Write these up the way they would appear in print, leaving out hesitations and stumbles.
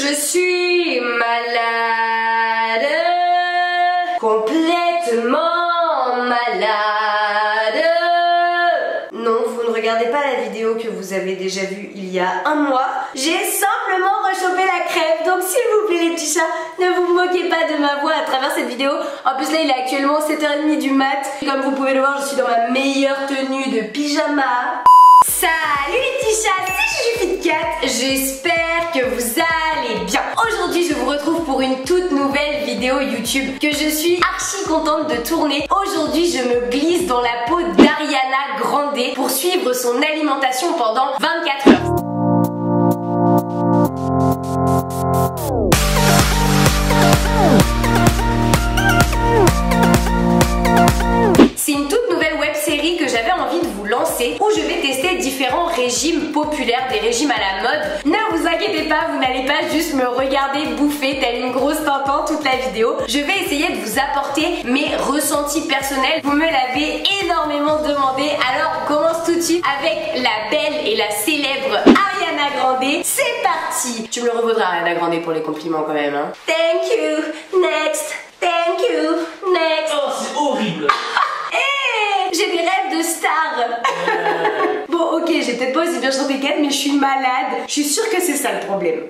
Je suis malade, complètement malade. Non, vous ne regardez pas la vidéo que vous avez déjà vue il y a un mois. J'ai simplement réchauffé la crêpe, donc s'il vous plaît les petits chats, ne vous moquez pas de ma voix à travers cette vidéo. En plus là il est actuellement 7h30 du mat. Comme vous pouvez le voir, je suis dans ma meilleure tenue de pyjama. Salut les petits chats, c'est JujuFitCat, j'espère que vous allez bien. Aujourd'hui je vous retrouve pour une toute nouvelle vidéo YouTube que je suis archi contente de tourner. Aujourd'hui je me glisse dans la peau d'Ariana Grande pour suivre son alimentation pendant 24 heures. C'est une toute nouvelle web série que j'avais envie de vous lancer où je vais tester différents régimes populaires, des régimes à la mode. Ne vous inquiétez pas, vous n'allez pas juste me regarder bouffer telle une grosse tintin toute la vidéo. Je vais essayer de vous apporter mes ressentis personnels. Vous me l'avez énormément demandé, alors on commence tout de suite avec la belle et la célèbre Ariana Grande. C'est parti! Tu me le revaudras Ariana Grande pour les compliments quand même, hein. Thank you, next, thank you, next. Oh c'est horrible. J'ai des rêves de star. Bon ok, j'ai peut-être pas aussi bien chanté qu'elle, mais je suis malade. Je suis sûre que c'est ça le problème.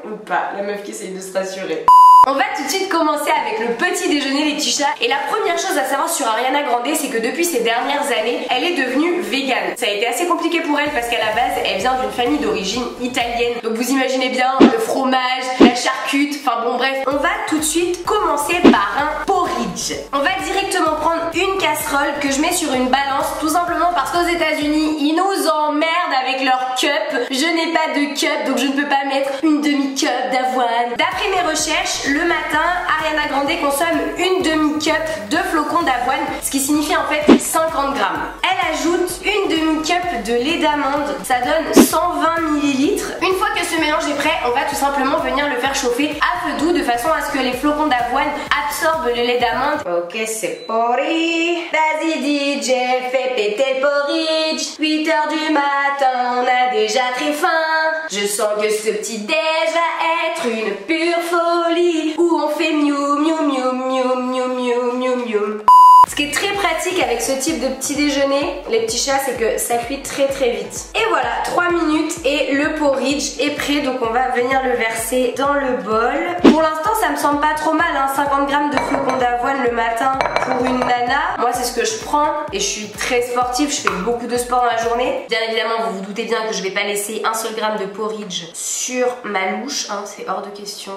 Ou pas, la meuf qui essaye de se rassurer. On va tout de suite commencer avec le petit déjeuner les petits chats. Et la première chose à savoir sur Ariana Grande, c'est que depuis ces dernières années, elle est devenue végane. Ça a été assez compliqué pour elle parce qu'à la base, elle vient d'une famille d'origine italienne. Donc vous imaginez bien le fromage, la charcute, enfin bon bref. On va tout de suite commencer par un porridge. On va directement prendre une casserole que je mets sur une balance, tout simplement parce qu'aux États-Unis, ils nous emmerdent avec leur cup. Je n'ai pas de cup, donc je ne peux pas mettre une demi-cup d'avoine. D'après mes recherches, le matin, Ariana Grande consomme une demi-cup de flocons d'avoine, ce qui signifie en fait 50 grammes. Elle ajoute une demi-cup de lait d'amande, ça donne 120 ml. Une fois que ce mélange est prêt, on va tout simplement venir le faire chauffer à feu doux de façon à ce que les flocons d'avoine absorbent le lait d'amande. Ok, c'est porri. Vas-y DJ, fais péter le porridge. 8h du matin, on a déjà très faim. Je sens que ce petit déj va être une pure folie, où on fait miou miou miou miou miou miou miou miou. Ce qui est très pratique avec ce type de petit déjeuner, les petits chats, c'est que ça cuit très très vite. Et voilà, 3 minutes et le porridge est prêt, donc on va venir le verser dans le bol. Pour l'instant, ça me semble pas trop mal, hein, 50 grammes de flocons d'avoine le matin pour une nana. Moi, c'est ce que je prends et je suis très sportive, je fais beaucoup de sport dans la journée. Bien évidemment, vous vous doutez bien que je vais pas laisser un seul gramme de porridge sur ma louche, hein, c'est hors de question.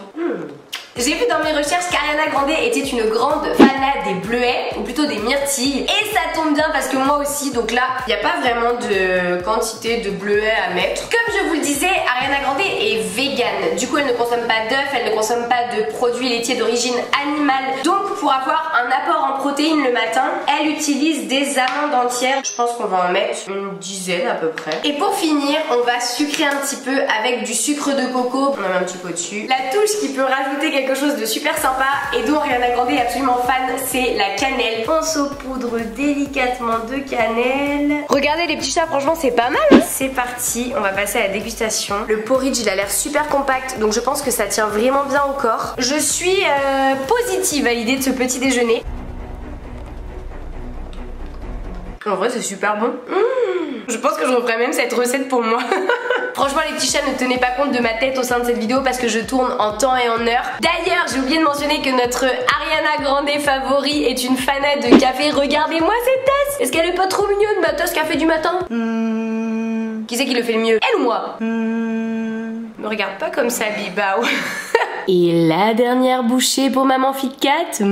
J'ai vu dans mes recherches qu'Ariana Grande était une grande fanat des bleuets, ou plutôt des myrtilles. Et ça tombe bien parce que moi aussi, donc là, il n'y a pas vraiment de quantité de bleuets à mettre. Comme je vous le disais, Ariana Grande est végane. Du coup, elle ne consomme pas d'œufs, elle ne consomme pas de produits laitiers d'origine animale. Donc, pour avoir un apport en protéines le matin, elle utilise des amandes entières. Je pense qu'on va en mettre une dizaine à peu près. Et pour finir, on va sucrer un petit peu avec du sucre de coco. On en met un petit peu dessus. La touche qui peut rajouter quelque chose de super sympa et dont Ariana Grande est absolument fan, c'est la cannelle. On saupoudre délicatement de cannelle. Regardez les petits chats, franchement c'est pas mal, hein. C'est parti, on va passer à la dégustation. Le porridge il a l'air super compact, donc je pense que ça tient vraiment bien au corps. Je suis positive à l'idée de ce petit déjeuner. En vrai c'est super bon. Je pense que je referai même cette recette pour moi. Franchement les petits chats, ne tenez pas compte de ma tête au sein de cette vidéo parce que je tourne en temps et en heure. D'ailleurs j'ai oublié de mentionner que notre Ariana Grande favori est une fanat de café. Regardez-moi cette tasse. Est-ce qu'elle est pas trop mignonne ma tasse café du matin? Qui c'est qui le fait le mieux? Elle ou moi? Me regarde pas comme ça Bibao. Et la dernière bouchée pour maman FitCat.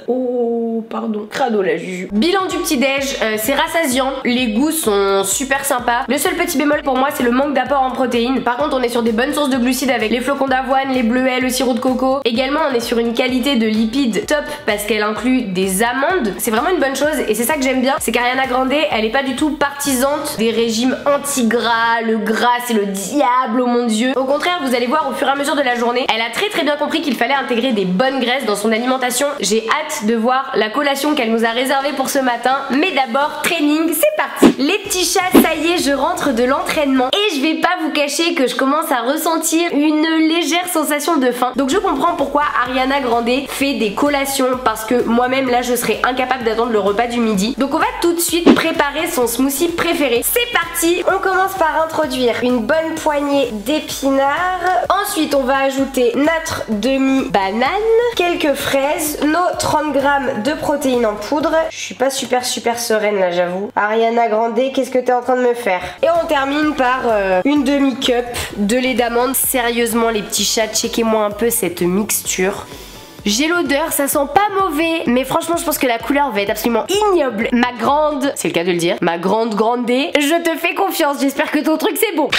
Oh pardon, crado la juju. Bilan du petit déj, c'est rassasiant, les goûts sont super sympas. Le seul petit bémol pour moi c'est le manque d'apport en protéines. Par contre on est sur des bonnes sources de glucides avec les flocons d'avoine, les bleuets, le sirop de coco. Également on est sur une qualité de lipides top parce qu'elle inclut des amandes. C'est vraiment une bonne chose et c'est ça que j'aime bien. C'est qu'Ariana Grande elle est pas du tout partisante des régimes anti-gras. Le gras c'est le diable, oh mon dieu. Au contraire vous allez voir au fur et à mesure de la journée, elle a très bien compris qu'il fallait intégrer des bonnes graisses dans son alimentation. J'ai hâte de voir la la collation qu'elle nous a réservée pour ce matin. Mais d'abord, training, c'est parti. Les petits chats, ça y est, je rentre de l'entraînement et je vais pas vous cacher que je commence à ressentir une légère sensation de faim. Donc je comprends pourquoi Ariana Grande fait des collations, parce que moi-même là je serais incapable d'attendre le repas du midi. Donc on va tout de suite préparer son smoothie préféré. C'est parti. On commence par introduire une bonne poignée d'épinards. Ensuite on va ajouter notre demi-banane, quelques fraises, nos 30 grammes de protéines en poudre. Je suis pas super sereine là, j'avoue. Ariana Grande, qu'est-ce que t'es en train de me faire? Et on termine par une demi-cup de lait d'amande. Sérieusement les petits chats, checkez-moi un peu cette mixture. J'ai l'odeur, ça sent pas mauvais, mais franchement je pense que la couleur va être absolument ignoble. Ma grande, c'est le cas de le dire, ma grande, je te fais confiance, j'espère que ton truc c'est bon.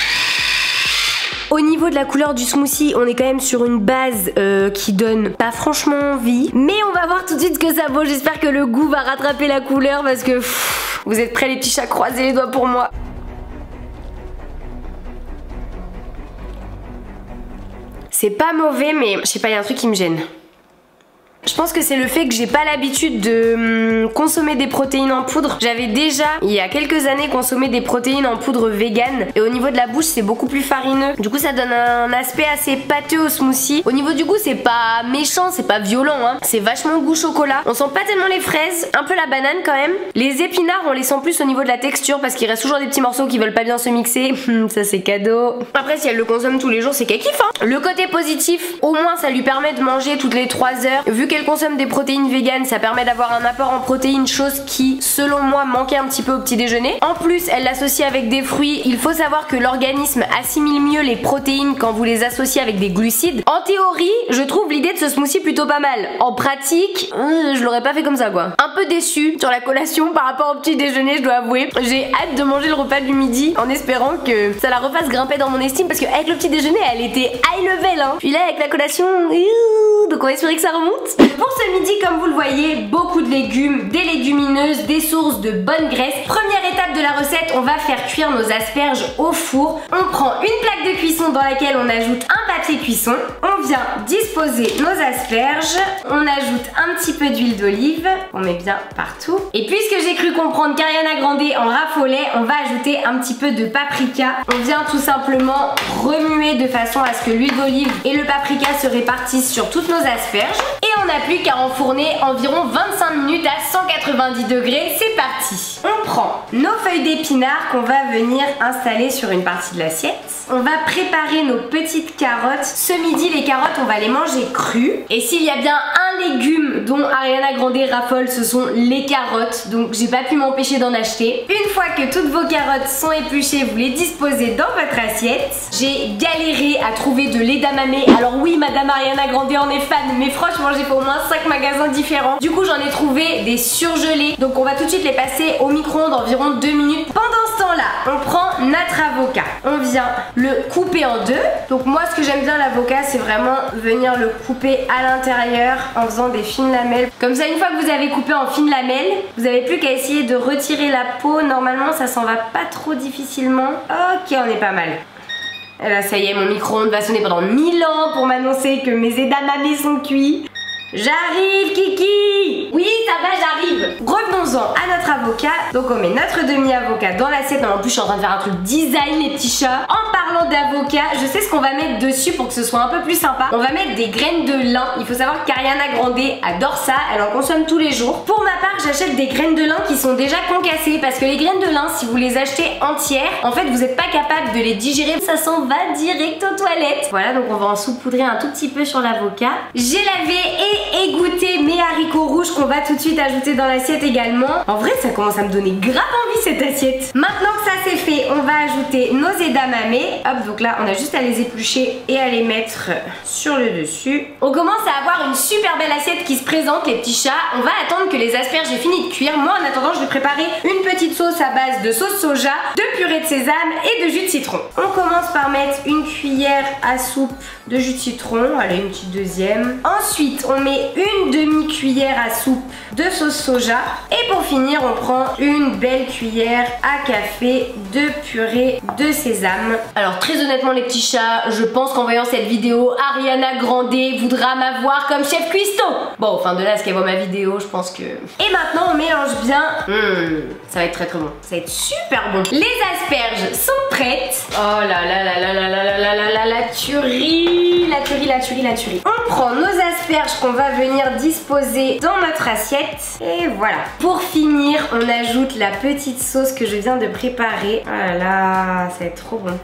Au niveau de la couleur du smoothie, on est quand même sur une base qui donne pas franchement envie. Mais on va voir tout de suite ce que ça vaut. J'espère que le goût va rattraper la couleur parce que vous êtes prêts les petits chats, croisez les doigts pour moi. C'est pas mauvais mais je sais pas, il y a un truc qui me gêne. Je pense que c'est le fait que j'ai pas l'habitude de consommer des protéines en poudre. J'avais déjà, il y a quelques années, consommé des protéines en poudre vegan. Et au niveau de la bouche, c'est beaucoup plus farineux. Du coup, ça donne un aspect assez pâteux au smoothie. Au niveau du goût, c'est pas méchant, c'est pas violent, hein. C'est vachement goût chocolat. On sent pas tellement les fraises, un peu la banane quand même. Les épinards, on les sent plus au niveau de la texture parce qu'il reste toujours des petits morceaux qui veulent pas bien se mixer. Ça, c'est cadeau. Après, si elle le consomme tous les jours, c'est qu'elle kiffe, hein. Le côté positif, au moins, ça lui permet de manger toutes les 3 heures. Vu qu'elle consomme des protéines véganes, ça permet d'avoir un apport en protéines, chose qui selon moi manquait un petit peu au petit déjeuner. En plus elle l'associe avec des fruits. Il faut savoir que l'organisme assimile mieux les protéines quand vous les associez avec des glucides. En théorie je trouve l'idée de ce smoothie plutôt pas mal. En pratique je l'aurais pas fait comme ça quoi. Un peu déçue sur la collation par rapport au petit déjeuner, je dois avouer. J'ai hâte de manger le repas du midi en espérant que ça la refasse grimper dans mon estime, parce qu'avec le petit déjeuner elle était high level, hein. Puis là avec la collation, donc on va espérer que ça remonte. Pour ce midi, comme vous le voyez, beaucoup de légumes, des légumineuses, des sources de bonne graisse. Première étape de la recette, on va faire cuire nos asperges au four. On prend une plaque de cuisson dans laquelle on ajoute un papier cuisson. On vient disposer nos asperges. On ajoute un petit peu d'huile d'olive. On met bien partout. Et puisque j'ai cru comprendre qu'Ariana Grande en raffolait, on va ajouter un petit peu de paprika. On vient tout simplement remuer de façon à ce que l'huile d'olive et le paprika se répartissent sur toutes nos asperges. Et on n'a plus qu'à enfourner environ 25 minutes à 190 degrés. C'est parti. On prend nos feuilles d'épinards qu'on va venir installer sur une partie de l'assiette. On va préparer nos petites carottes. Ce midi, les carottes, on va les manger crues. Et s'il y a bien un légume dont Ariana Grande raffole, ce sont les carottes. Donc j'ai pas pu m'empêcher d'en acheter. Une fois que toutes vos carottes sont épluchées, vous les disposez dans votre assiette. J'ai galéré à trouver de lait d'amamé. Alors oui, madame Ariana Grande en est fan, mais franchement j'ai fait au moins 5 magasins différents. Du coup j'en ai trouvé des surgelés. Donc on va tout de suite les passer au micro-ondes environ 2 minutes. Pendant ce temps là, on prend notre avocat. On vient le couper en deux. Donc moi ce que j'aime bien l'avocat, c'est vraiment venir le couper à l'intérieur en faisant des fines lamelles. Comme ça, une fois que vous avez coupé en fines lamelles, vous n'avez plus qu'à essayer de retirer la peau. Normalement ça s'en va pas trop difficilement. Ok, on est pas mal. Et là ça y est, mon micro-ondes va sonner pendant 1000 ans pour m'annoncer que mes edamame sont cuits. J'arrive Kiki. Oui ça va, j'arrive. Revenons-en à notre avocat. Donc on met notre demi-avocat dans l'assiette. En plus je suis en train de faire un truc design les petits chats. En parlant d'avocat, je sais ce qu'on va mettre dessus pour que ce soit un peu plus sympa. On va mettre des graines de lin. Il faut savoir qu'Ariana Grande adore ça, elle en consomme tous les jours. Pour ma part j'achète des graines de lin qui sont déjà concassées, parce que les graines de lin, si vous les achetez entières, en fait vous n'êtes pas capable de les digérer, ça s'en va direct aux toilettes. Voilà, donc on va en saupoudrer un tout petit peu sur l'avocat. J'ai lavé et égoutter mes haricots rouges qu'on va tout de suite ajouter dans l'assiette également. En vrai ça commence à me donner grave envie cette assiette. Maintenant que ça c'est fait, on va ajouter nos edamame. Hop, donc là on a juste à les éplucher et à les mettre sur le dessus. On commence à avoir une super belle assiette qui se présente les petits chats. On va attendre que les asperges aient fini de cuire. Moi en attendant je vais préparer une petite sauce à base de sauce soja, de purée de sésame et de jus de citron. On commence par mettre une cuillère à soupe de jus de citron. Allez, une petite deuxième. Ensuite on met met une demi-cuillère à soupe de sauce soja. Et pour finir, on prend une belle cuillère à café de purée de sésame. Alors très honnêtement les petits chats, je pense qu'en voyant cette vidéo, Ariana Grande voudra m'avoir comme chef cuistot. Bon, enfin de là à ce qu'elle voit ma vidéo, je pense que... Et maintenant on mélange bien. Ça va être très très bon. Ça va être super bon. Les asperges sont prêtes. Oh là là là là là là là là là là, la tuerie. La tuerie, la tuerie, la tuerie. On prend nos asperges qu'on va venir disposer dans notre assiette. Et voilà. Pour finir, on ajoute la petite sauce que je viens de préparer. Oh là là, ça va être trop bon.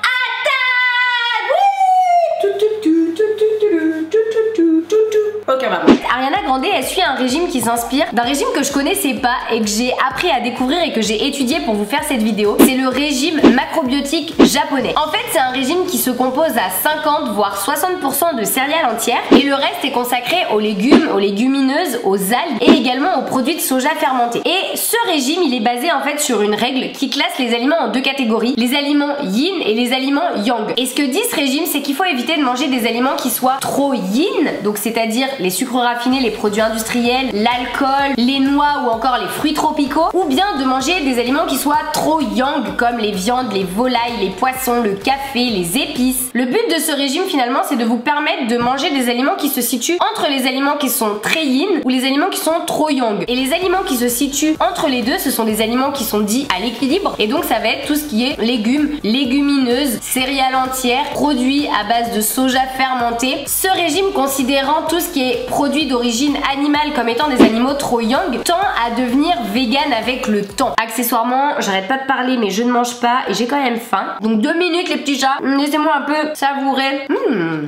Ok, on va voir. Ariana Grande, elle suit un régime qui s'inspire d'un régime que je connaissais pas et que j'ai appris à découvrir et que j'ai étudié pour vous faire cette vidéo. C'est le régime macrobiotique japonais. En fait, c'est un régime qui se compose à 50 voire 60% de céréales entières et le reste est consacré aux légumes, aux légumineuses, aux algues et également aux produits de soja fermentés. Et ce régime, il est basé en fait sur une règle qui classe les aliments en deux catégories, les aliments yin et les aliments yang. Et ce que dit ce régime, c'est qu'il faut éviter de manger des aliments qui soient trop yin, donc c'est-à-dire les sucres raffinés, les produits industriels, l'alcool, les noix ou encore les fruits tropicaux, ou bien de manger des aliments qui soient trop yang comme les viandes, les volailles, les poissons, le café, les épices. Le but de ce régime finalement, c'est de vous permettre de manger des aliments qui se situent entre les aliments qui sont très yin ou les aliments qui sont trop yang. Et les aliments qui se situent entre les deux, ce sont des aliments qui sont dits à l'équilibre, et donc ça va être tout ce qui est légumes, légumineuses, céréales entières, produits à base de soja fermenté. Ce régime, considérant tout ce qui est produits d'origine animale comme étant des animaux trop yang, tend à devenir vegan avec le temps. Accessoirement, j'arrête pas de parler mais je ne mange pas et j'ai quand même faim. Donc 2 minutes les petits chats, laissez-moi un peu savourer.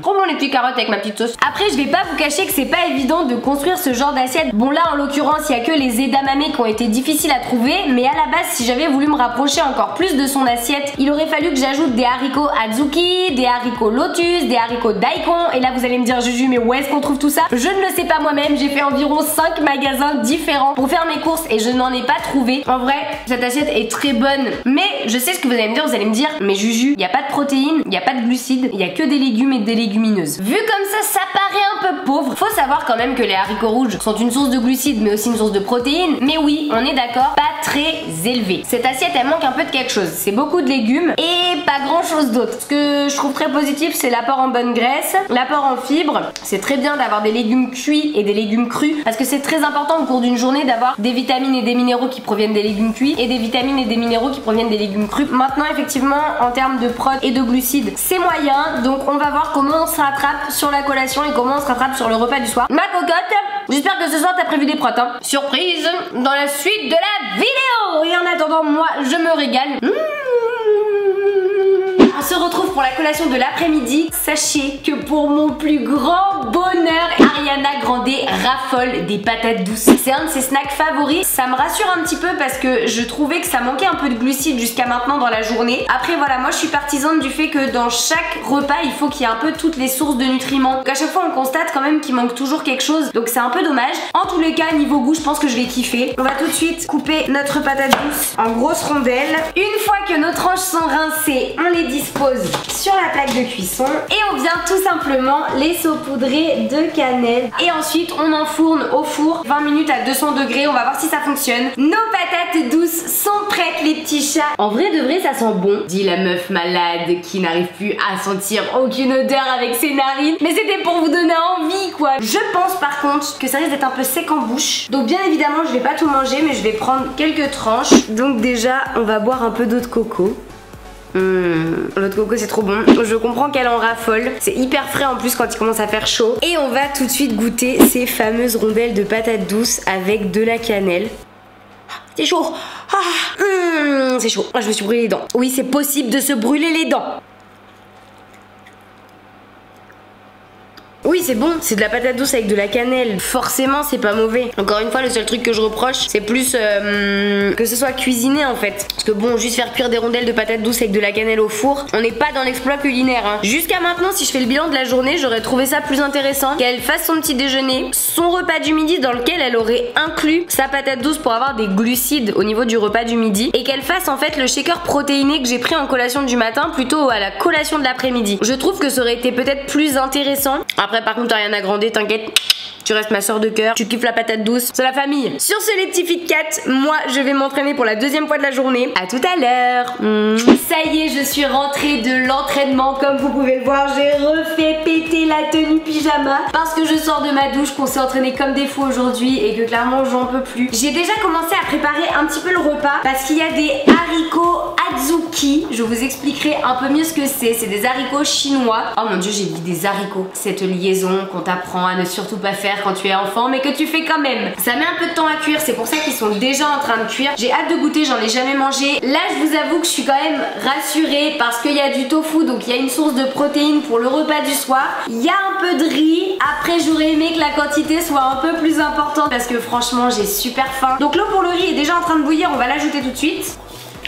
Trop bon les petites carottes avec ma petite sauce. Après je vais pas vous cacher que c'est pas évident de construire ce genre d'assiette. Bon là en l'occurrence il y a que les edamame qui ont été difficiles à trouver, mais à la base si j'avais voulu me rapprocher encore plus de son assiette, il aurait fallu que j'ajoute des haricots azuki, des haricots lotus, des haricots daikon. Et là vous allez me dire Juju mais où est-ce qu'on trouve tout ça? Je ne le sais pas moi-même, j'ai fait environ 5 magasins différents pour faire mes courses et je n'en ai pas trouvé. En vrai, cette assiette est très bonne, mais je sais ce que vous allez me dire, mais Juju, il n'y a pas de protéines, il n'y a pas de glucides, il n'y a que des légumes et des légumineuses. Vu comme ça paraît un peu pauvre. Faut savoir quand même que les haricots rouges sont une source de glucides mais aussi une source de protéines, mais oui, on est d'accord, pas très élevé. Cette assiette, elle manque un peu de quelque chose. C'est beaucoup de légumes et pas grand chose d'autre. Ce que je trouve très positif, c'est l'apport en bonne graisse, l'apport en fibres. C'est très bien d'avoir des légumes cuits et des légumes crus parce que c'est très important au cours d'une journée d'avoir des vitamines et des minéraux qui proviennent des légumes cuits et des vitamines et des minéraux qui proviennent des légumes crus. Maintenant effectivement en termes de prod et de glucides c'est moyen, donc on va voir comment on se rattrape sur la collation et comment on se rattrape sur le repas du soir. Ma cocotte, j'espère que ce soir t'as prévu des protes hein. Surprise dans la suite de la vidéo. Et en attendant moi je me régale. On se retrouve pour la collation de l'après-midi. Sachez que pour mon plus grand bonheur, Ariana Grande raffole des patates douces. C'est un de ses snacks favoris. Ça me rassure un petit peu parce que je trouvais que ça manquait un peu de glucides jusqu'à maintenant dans la journée. Après voilà, moi je suis partisane du fait que dans chaque repas, il faut qu'il y ait un peu toutes les sources de nutriments. Donc à chaque fois on constate quand même qu'il manque toujours quelque chose. Donc c'est un peu dommage. En tous les cas, niveau goût, je pense que je vais kiffer. On va tout de suite couper notre patate douce en grosses rondelles. Une fois que nos tranches sont rincées, on les dispose sur la plaque de cuisson et on vient tout simplement les saupoudrer de cannelle et ensuite on enfourne au four 20 minutes à 200 degrés. On va voir si ça fonctionne. Nos patates douces sont prêtes les petits chats. En vrai de vrai ça sent bon, dit la meuf malade qui n'arrive plus à sentir aucune odeur avec ses narines, mais c'était pour vous donner envie quoi. Je pense par contre que ça risque d'être un peu sec en bouche, donc bien évidemment je vais pas tout manger mais je vais prendre quelques tranches. Donc déjà on va boire un peu d'eau de coco. L'eau de coco c'est trop bon. Je comprends qu'elle en raffole. C'est hyper frais en plus quand il commence à faire chaud. Et on va tout de suite goûter ces fameuses rondelles de patates douces avec de la cannelle. C'est chaud. C'est chaud. Je me suis brûlé les dents. Oui c'est possible de se brûler les dents. Oui c'est bon, c'est de la patate douce avec de la cannelle. Forcément c'est pas mauvais. Encore une fois le seul truc que je reproche c'est plus que ce soit cuisiné en fait. Parce que bon juste faire cuire des rondelles de patates douces avec de la cannelle au four, on n'est pas dans l'exploit culinaire hein. Jusqu'à maintenant si je fais le bilan de la journée j'aurais trouvé ça plus intéressant qu'elle fasse son petit déjeuner, son repas du midi dans lequel elle aurait inclus sa patate douce pour avoir des glucides au niveau du repas du midi, et qu'elle fasse en fait le shaker protéiné que j'ai pris en collation du matin plutôt à la collation de l'après-midi. Je trouve que ça aurait été peut-être plus intéressant. Après par contre Ariana Grande t'inquiète, tu restes ma soeur de cœur, tu kiffes la patate douce, c'est la famille. Sur ce les petits Fit Cat, moi je vais m'entraîner pour la deuxième fois de la journée. À tout à l'heure. Ça y est, je suis rentrée de l'entraînement. Comme vous pouvez le voir, j'ai refait péter la tenue pyjama parce que je sors de ma douche, qu'on s'est entraîné comme des fous aujourd'hui et que clairement j'en peux plus. J'ai déjà commencé à préparer un petit peu le repas parce qu'il y a des haricots adzuki. Je vous expliquerai un peu mieux ce que c'est. C'est des haricots chinois. Oh mon dieu, j'ai dit des haricots. Cette liaison qu'on t'apprend à ne surtout pas faire quand tu es enfant mais que tu fais quand même. Ça met un peu de temps à cuire, c'est pour ça qu'ils sont déjà en train de cuire. J'ai hâte de goûter, j'en ai jamais mangé. Là je vous avoue que je suis quand même rassurée parce qu'il y a du tofu, donc il y a une source de protéines pour le repas du soir. Il y a un peu de riz. Après j'aurais aimé que la quantité soit un peu plus importante parce que franchement j'ai super faim. Donc l'eau pour le riz est déjà en train de bouillir, on va l'ajouter tout de suite.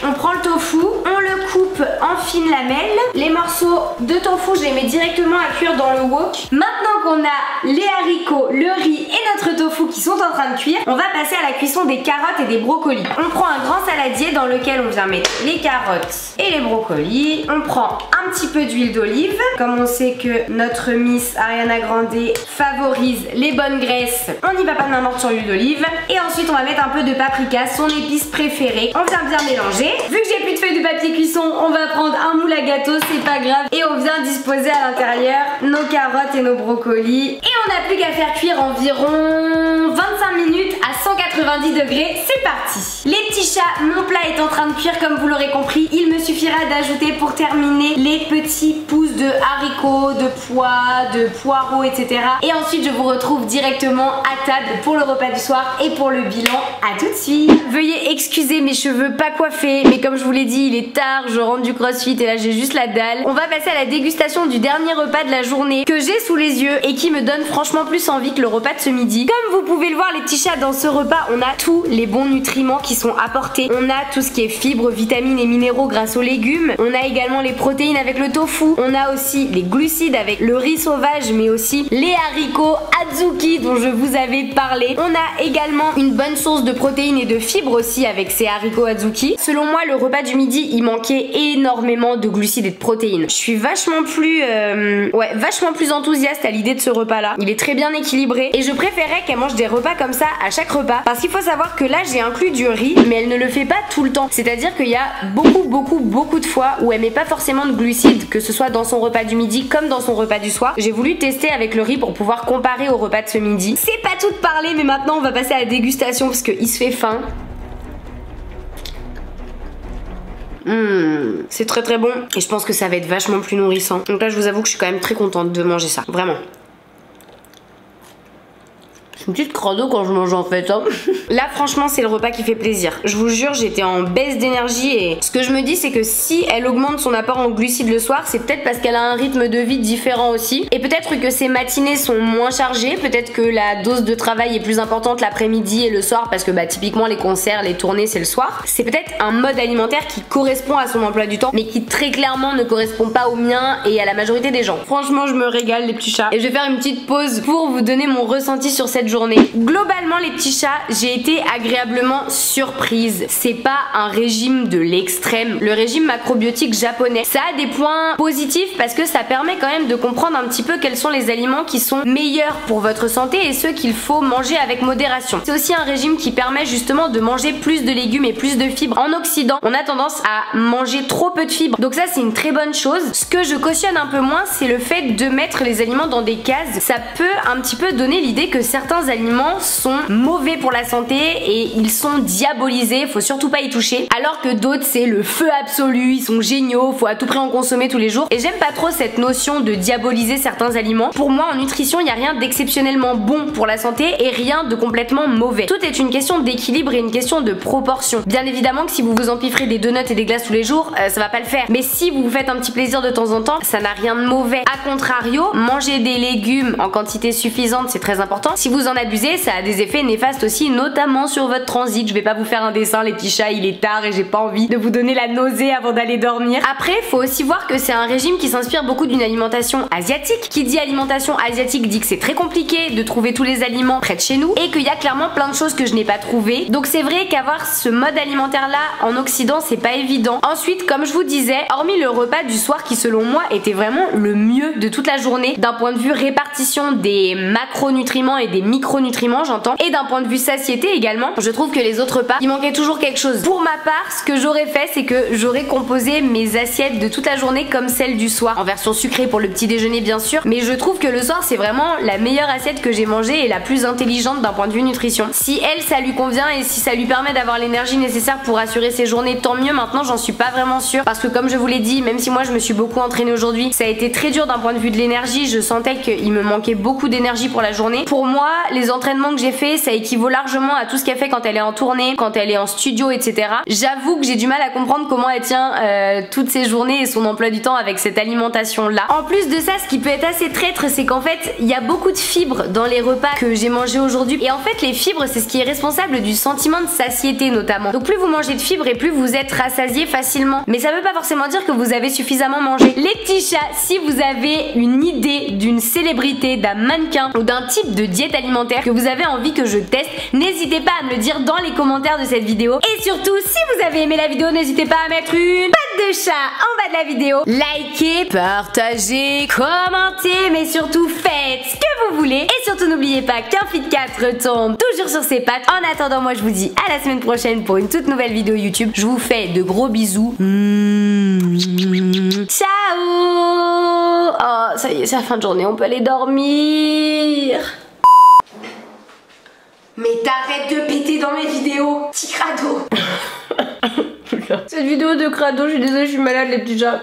On prend le tofu, on le coupe en fines lamelles. Les morceaux de tofu, je les mets directement à cuire dans le wok. Maintenant qu'on a les haricots, le riz et notre tofu qui sont en train de cuire, on va passer à la cuisson des carottes et des brocolis. On prend un grand saladier dans lequel on vient mettre les carottes et les brocolis. On prend un petit peu d'huile d'olive. Comme on sait que notre Miss Ariana Grande favorise les bonnes graisses, on n'y va pas de main morte sur l'huile d'olive. Et ensuite, on va mettre un peu de paprika, son épice préférée. On vient bien mélanger. Vu que j'ai plus de feuilles de papier cuisson, on va prendre un moule à gâteau, c'est pas grave. Et on vient disposer à l'intérieur nos carottes et nos brocolis. Et on n'a plus qu'à faire cuire environ 25 minutes à 190 degrés. C'est parti. Les petits chats, mon plat est en train de cuire comme vous l'aurez compris. Il me suffira d'ajouter pour terminer les petits pousses de haricots, de pois, de poireaux, etc. Et ensuite je vous retrouve directement à table pour le repas du soir et pour le bilan. À tout de suite. Veuillez excuser mes cheveux pas coiffés. Mais comme je vous l'ai dit, il est tard, je rentre du crossfit et là j'ai juste la dalle. On va passer à la dégustation du dernier repas de la journée que j'ai sous les yeux et qui me donne franchement plus envie que le repas de ce midi. Comme vous pouvez le voir les petits chats, dans ce repas on a tous les bons nutriments qui sont apportés. On a tout ce qui est fibres, vitamines et minéraux grâce aux légumes. On a également les protéines avec le tofu. On a aussi les glucides avec le riz sauvage mais aussi les haricots adzuki dont je vous avais parlé. On a également une bonne source de protéines et de fibres aussi avec ces haricots adzuki. Selon moi, le repas du midi, il manquait énormément de glucides et de protéines. Je suis vachement plus enthousiaste à l'idée de ce repas-là. Il est très bien équilibré et je préférais qu'elle mange des repas comme ça à chaque repas parce qu'il faut savoir que là, j'ai inclus du riz, mais elle ne le fait pas tout le temps. C'est-à-dire qu'il y a beaucoup de fois où elle met pas forcément de glucides, que ce soit dans son repas du midi comme dans son repas du soir. J'ai voulu tester avec le riz pour pouvoir comparer au repas de ce midi. C'est pas tout parler, mais maintenant on va passer à la dégustation parce qu'il se fait faim. C'est très bon et je pense que ça va être vachement plus nourrissant. Donc là je vous avoue que je suis quand même très contente de manger ça, vraiment. Je suis une petite crado quand je mange en fait hein. Là franchement c'est le repas qui fait plaisir. Je vous jure j'étais en baisse d'énergie et ce que je me dis c'est que si elle augmente son apport en glucides le soir, c'est peut-être parce qu'elle a un rythme de vie différent aussi. Et peut-être que ses matinées sont moins chargées, peut-être que la dose de travail est plus importante l'après-midi et le soir parce que bah typiquement les concerts, les tournées c'est le soir. C'est peut-être un mode alimentaire qui correspond à son emploi du temps mais qui très clairement ne correspond pas au mien et à la majorité des gens. Franchement je me régale les petits chats et je vais faire une petite pause pour vous donner mon ressenti sur cette journée. Globalement les petits chats, j'ai été agréablement surprise. C'est pas un régime de l'extrême. Le régime macrobiotique japonais, ça a des points positifs parce que ça permet quand même de comprendre un petit peu quels sont les aliments qui sont meilleurs pour votre santé et ceux qu'il faut manger avec modération. C'est aussi un régime qui permet justement de manger plus de légumes et plus de fibres. En Occident, on a tendance à manger trop peu de fibres. Donc ça c'est une très bonne chose. Ce que je cautionne un peu moins, c'est le fait de mettre les aliments dans des cases. Ça peut un petit peu donner l'idée que certains aliments sont mauvais pour la santé et ils sont diabolisés, faut surtout pas y toucher, alors que d'autres c'est le feu absolu, ils sont géniaux, faut à tout prix en consommer tous les jours. Et j'aime pas trop cette notion de diaboliser certains aliments. Pour moi en nutrition il n'y a rien d'exceptionnellement bon pour la santé et rien de complètement mauvais. Tout est une question d'équilibre et une question de proportion. Bien évidemment que si vous vous empiffrez des donuts et des glaces tous les jours, ça va pas le faire. Mais si vous vous faites un petit plaisir de temps en temps, ça n'a rien de mauvais. A contrario, manger des légumes en quantité suffisante c'est très important. Si vous en abusez, ça a des effets néfastes aussi, notamment sur votre transit. Je vais pas vous faire un dessin les petits chats, il est tard et j'ai pas envie de vous donner la nausée avant d'aller dormir. Après, faut aussi voir que c'est un régime qui s'inspire beaucoup d'une alimentation asiatique. Qui dit alimentation asiatique dit que c'est très compliqué de trouver tous les aliments près de chez nous et qu'il y a clairement plein de choses que je n'ai pas trouvées. Donc c'est vrai qu'avoir ce mode alimentaire là en Occident c'est pas évident. Ensuite, comme je vous disais, hormis le repas du soir qui selon moi était vraiment le mieux de toute la journée d'un point de vue répartition des macronutriments et des micronutriments j'entends, et d'un point de vue satiété également, je trouve que les autres repas il manquait toujours quelque chose. Pour ma part, ce que j'aurais fait c'est que j'aurais composé mes assiettes de toute la journée comme celle du soir, en version sucrée pour le petit déjeuner bien sûr, mais je trouve que le soir c'est vraiment la meilleure assiette que j'ai mangée et la plus intelligente d'un point de vue nutrition. Si elle ça lui convient et si ça lui permet d'avoir l'énergie nécessaire pour assurer ses journées, tant mieux. Maintenant j'en suis pas vraiment sûre parce que comme je vous l'ai dit, même si moi je me suis beaucoup entraînée aujourd'hui, ça a été très dur d'un point de vue de l'énergie, je sentais qu'il me manquait beaucoup d'énergie pour la journée. Pour moi, les entraînements que j'ai fait, ça équivaut largement à tout ce qu'elle fait quand elle est en tournée, quand elle est en studio, etc. J'avoue que j'ai du mal à comprendre comment elle tient toutes ses journées et son emploi du temps avec cette alimentation là. En plus de ça, ce qui peut être assez traître, c'est qu'en fait il y a beaucoup de fibres dans les repas que j'ai mangés aujourd'hui, et en fait les fibres c'est ce qui est responsable du sentiment de satiété notamment. Donc plus vous mangez de fibres et plus vous êtes rassasié facilement, mais ça veut pas forcément dire que vous avez suffisamment mangé. Les petits chats, si vous avez une idée d'une célébrité, d'un mannequin ou d'un type de diète alimentaire que vous avez envie que je teste, n'hésitez pas à me le dire dans les commentaires de cette vidéo. Et surtout, si vous avez aimé la vidéo, n'hésitez pas à mettre une patte de chat en bas de la vidéo. Likez, partagez, commentez, mais surtout faites ce que vous voulez. Et surtout n'oubliez pas qu'un Fit 4 tombe toujours sur ses pattes. En attendant, moi je vous dis à la semaine prochaine pour une toute nouvelle vidéo YouTube. Je vous fais de gros bisous. Ciao. Oh, ça y est, c'est la fin de journée, on peut aller dormir. Mais t'arrêtes de péter dans mes vidéos, petit crado. Cette vidéo de crado, je suis désolée, je suis malade les petits chats.